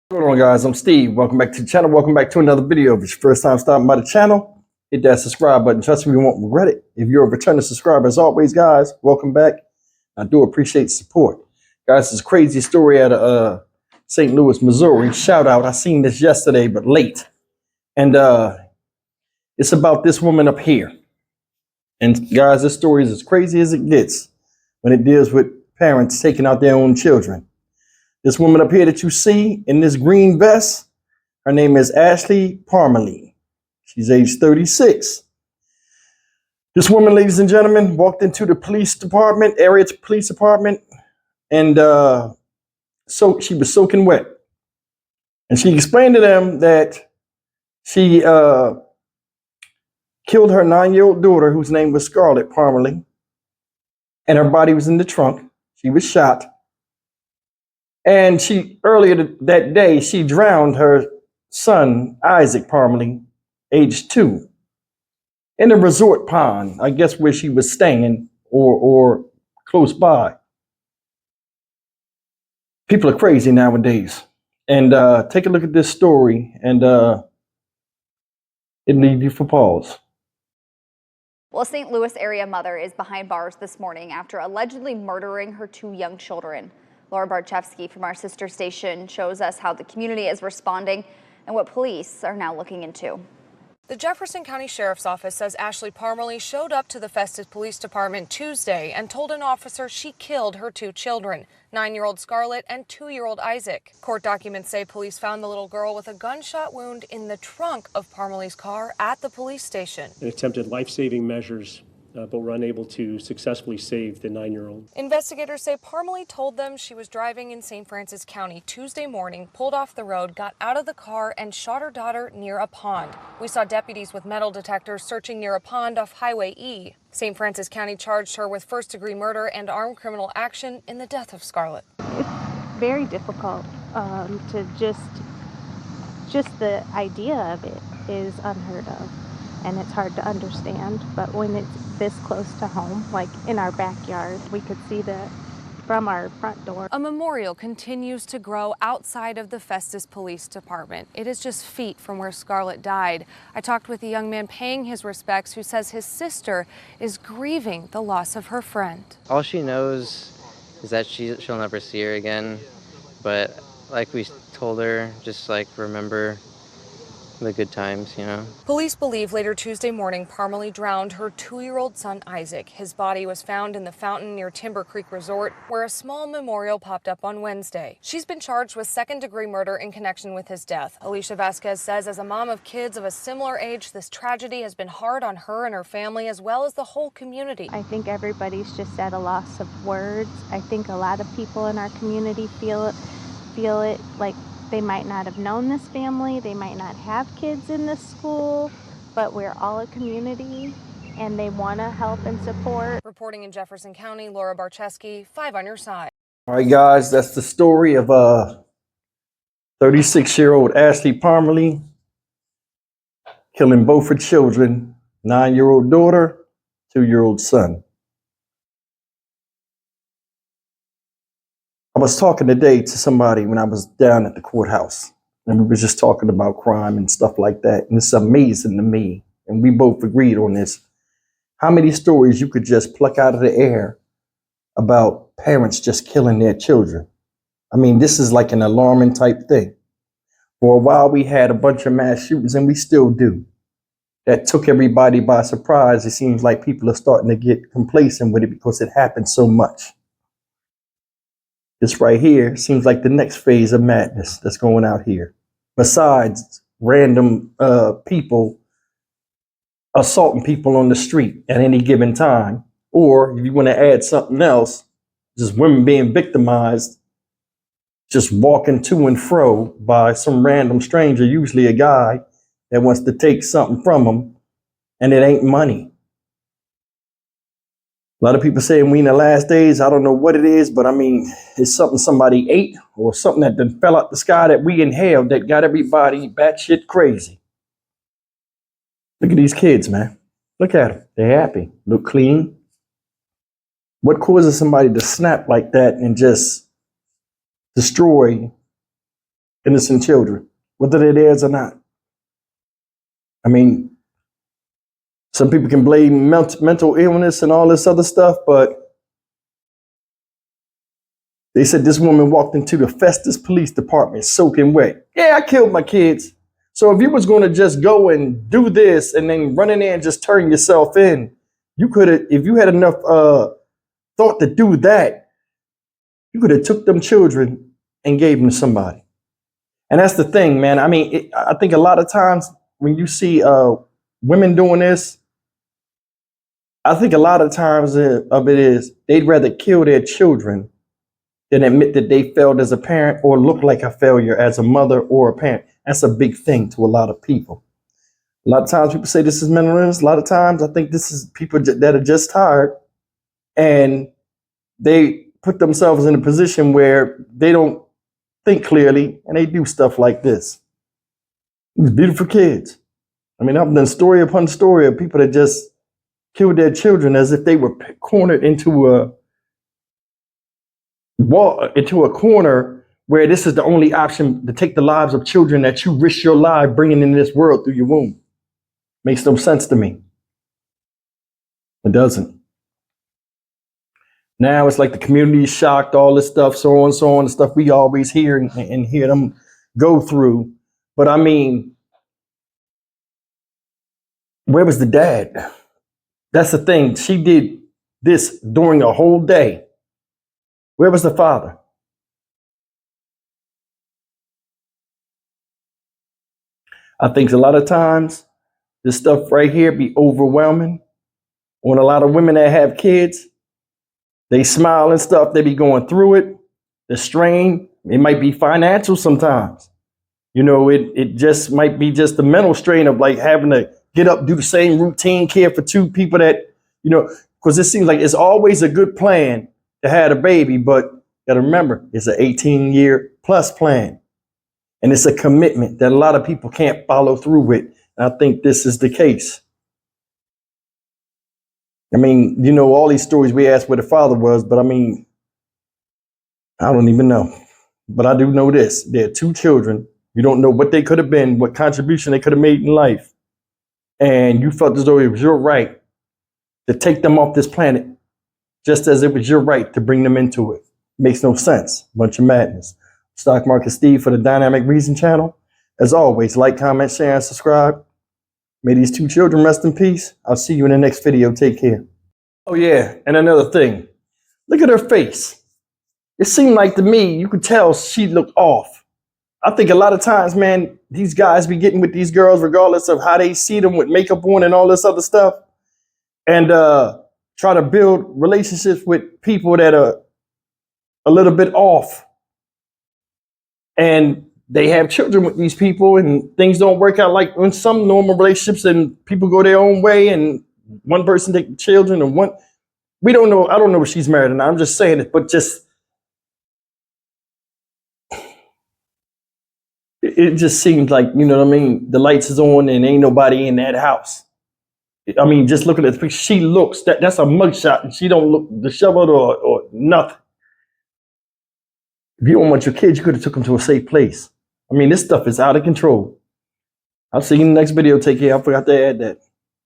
What's going on, guys? I'm Steve. Welcome back to the channel. Welcome back to another video. If it's your first time stopping by the channel, hit that subscribe button. Trust me, you won't regret it. If you're a returning subscriber, as always, guys, welcome back. I do appreciate the support. Guys, this crazy story out of St. Louis, Missouri. Shout out. I seen this yesterday, but late. And it's about this woman up here. And guys, this story is as crazy as it gets when it deals with parents taking out their own children. This woman up here that you see in this green vest, her name is Ashley Parmalee. She's age 36. This woman, ladies and gentlemen, walked into the police department, area police department, and so she was soaking wet. And she explained to them that she killed her 9-year-old daughter, whose name was Scarlett Parmalee, and her body was in the trunk. She was shot. And earlier that day, she drowned her son, Isaac Parmalee, age 2, in a resort pond, I guess where she was staying or close by. People are crazy nowadays. And take a look at this story, and it'll leave you for pause. Well, a St. Louis area mother is behind bars this morning after allegedly murdering her 2 young children. Laura Barchevsky from our sister station shows us how the community is responding and what police are now looking into. The Jefferson County Sheriff's Office says Ashley Parmalee showed up to the Festus Police Department Tuesday and told an officer she killed her 2 children, 9-year-old Scarlett and 2-year-old Isaac. Court documents say police found the little girl with a gunshot wound in the trunk of Parmalee's car at the police station. And attempted life-saving measures, but were unable to successfully save the 9-year-old. Investigators say Parmalee told them she was driving in St. Francis County Tuesday morning, pulled off the road, got out of the car, and shot her daughter near a pond. We saw deputies with metal detectors searching near a pond off Highway E. St. Francis County charged her with first-degree murder and armed criminal action in the death of Scarlett. It's very difficult to just the idea of it is unheard of. And it's hard to understand, but when it's this close to home, like in our backyard, we could see that from our front door. A memorial continues to grow outside of the Festus Police Department. It is just feet from where Scarlett died. I talked with a young man paying his respects who says his sister is grieving the loss of her friend. All she knows is that she'll never see her again, but like we told her, just like remember the good times, you know. Police believe later Tuesday morning, Parmalee drowned her 2-year-old son, Isaac. His body was found in the fountain near Timber Creek Resort, where a small memorial popped up on Wednesday. She's been charged with second-degree murder in connection with his death. Alicia Vasquez says as a mom of kids of a similar age, this tragedy has been hard on her and her family, as well as the whole community. I think everybody's just at a loss of words. I think a lot of people in our community feel it like they might not have known this family, they might not have kids in this school, but we're all a community and they want to help and support. Reporting in Jefferson County, Laura Barchevsky, 5 on your side. All right, guys, that's the story of 36-year-old Ashley Parmalee killing both her children, 9-year-old daughter, 2-year-old son. I was talking today to somebody when I was down at the courthouse, and we were just talking about crime and stuff like that. And it's amazing to me, and we both agreed on this, how many stories you could just pluck out of the air about parents just killing their children. I mean, this is like an alarming type thing. For a while, we had a bunch of mass shootings, and we still do. That took everybody by surprise. It seems like people are starting to get complacent with it because it happens so much. This right here seems like the next phase of madness that's going out here. Besides random people assaulting people on the street at any given time. Or if you want to add something else, just women being victimized, just walking to and fro by some random stranger, usually a guy that wants to take something from them, and it ain't money. A lot of people saying we in the last days. I don't know what it is, but I mean, it's something somebody ate or something that then fell out the sky that we inhaled that got everybody batshit crazy. Look at these kids, man. Look at them. They're happy. Look clean. What causes somebody to snap like that and just destroy innocent children, whether they're theirs or not. I mean, some people can blame mental illness and all this other stuff, but they said this woman walked into the Festus Police Department soaking wet. Yeah, I killed my kids. So if you was going to just go and do this and then run in there and just turn yourself in, you could have, if you had enough thought to do that, you could have took them children and gave them to somebody. And that's the thing, man. I mean, I think a lot of times when you see women doing this, I think a lot of times of it is they'd rather kill their children than admit that they failed as a parent or look like a failure as a mother or a parent. That's a big thing to a lot of people. A lot of times people say this is mental illness. A lot of times I think this is people that are just tired and they put themselves in a position where they don't think clearly and they do stuff like this. These beautiful kids. I mean, I've done story upon story of people that just killed their children as if they were cornered into a corner where this is the only option to take the lives of children that you risk your life bringing in this world through your womb. Makes no sense to me. It doesn't. Now it's like the community is shocked, all this stuff, so on, the stuff we always hear and hear them go through. But I mean, where was the dad? That's the thing. She did this during a whole day. Where was the father? I think a lot of times this stuff right here be overwhelming. On a lot of women that have kids, they smile and stuff, they be going through it. The strain, it might be financial sometimes. You know, it just might be just the mental strain of like having to get up, do the same routine care for two people that, you know, because it seems like it's always a good plan to have a baby, but gotta remember, it's an 18-year plus plan. And it's a commitment that a lot of people can't follow through with. And I think this is the case. I mean, you know, all these stories we asked where the father was, but I mean, I don't even know. But I do know this. There are two children. You don't know what they could have been, what contribution they could have made in life. And you felt as though it was your right to take them off this planet, just as it was your right to bring them into it. Makes no sense. Bunch of madness. Stock Market Steve for the Dynamic Reason channel. As always, like, comment, share, and subscribe. May these two children rest in peace. I'll see you in the next video. Take care. Oh yeah, and another thing. Look at her face. It seemed like to me, you could tell she looked off. I think a lot of times, man, these guys be getting with these girls regardless of how they see them with makeup on and all this other stuff. And try to build relationships with people that are a little bit off. And they have children with these people and things don't work out like in some normal relationships and people go their own way and one person take the children and one, we don't know. I don't know if she's married or not. I'm just saying it, but just, it just seems like, you know what I mean? The lights is on and ain't nobody in that house. I mean, just look at this picture. She looks, that's a mugshot and she don't look disheveled or nothing. If you don't want your kids, you could have took them to a safe place. I mean, this stuff is out of control. I'll see you in the next video. Take care. I forgot to add that.